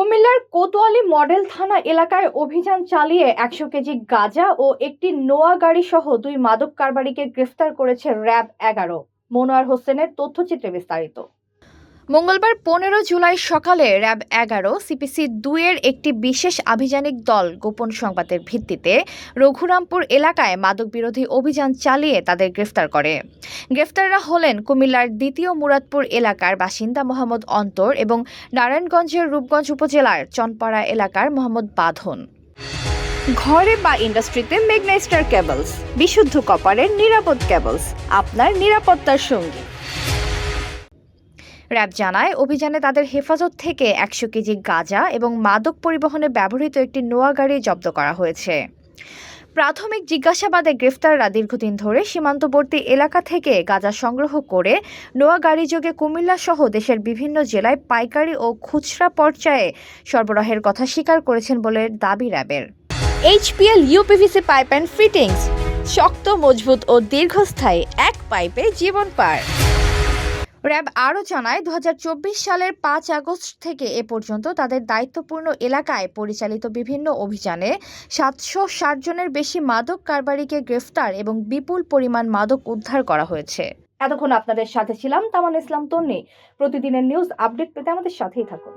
কুমিল্লার কোতোয়ালি মডেল থানা এলাকায় অভিযান চালিয়ে ১০০ কেজি গাঁজা ও একটি নোয়া গাড়ি সহ ২ মাদক কারবারিকে গ্রেফতার করেছে র‍্যাব-১১। মনোয়ার হোসেনের তথ্যচিত্রে বিস্তারিত। মঙ্গলবার ১৫ জুলাই সকালে র‍্যাব-১১ সিপিসি-২ এর একটি বিশেষ আভিযানিক দল গোপন সংবাদের ভিত্তিতে রঘুরামপুর এলাকায় মাদক বিরোধী অভিযান চালিয়ে তাদের গ্রেফতার করে। গ্রেফতাররা হলেন কুমিল্লার দ্বিতীয় মুরাদপুর এলাকার বাসিন্দা মোহাম্মদ অন্তর এবং নারায়ণগঞ্জের রূপগঞ্জ উপজেলার চনপাড়া এলাকার মোহাম্মদ বাঁধন। ঘরে বা ইন্ডাস্ট্রিতে মেঘনা স্টার কেবলস, বিশুদ্ধ কপারের নিরাপদ কেবলস, আপনার নিরাপত্তার সঙ্গী। র‍্যাব জানায়, অভিযানে তাদের হেফাজত থেকে ১০০ কেজি গাঁজা এবং মাদক পরিবহনে ব্যবহৃত একটি নোয়া গাড়ি জব্দ করা হয়েছে। প্রাথমিক জিজ্ঞাসাবাদে গ্রেফতাররা দীর্ঘদিন ধরে সীমান্তবর্তী এলাকা থেকে গাঁজা সংগ্রহ করে নোয়া গাড়িযোগে কুমিল্লা সহ দেশের বিভিন্ন জেলায় পাইকারি ও খুচরা পর্যায়ে সরবরাহের কথা স্বীকার করেছেন বলে দাবি র‍্যাবের। HPL uPVC pipe and fittings, শক্ত, মজবুত ও দীর্ঘস্থায়ী, এক পাইপে জীবন পার। র‍্যাব আরও জানায়, ২০২৪ সালের ৫ আগস্ট থেকে এ পর্যন্ত তাদের দায়িত্বপূর্ণ এলাকায় পরিচালিত বিভিন্ন অভিযানে ৭৬০ জনের বেশি মাদক কারবারিকে গ্রেফতার এবং বিপুল পরিমাণ মাদক উদ্ধার করা হয়েছে। এতক্ষণ আপনাদের সাথে ছিলাম তামান ইসলাম তন্নি। প্রতিদিনের নিউজ আপডেট পেতে আমাদের সাথেই থাকুন।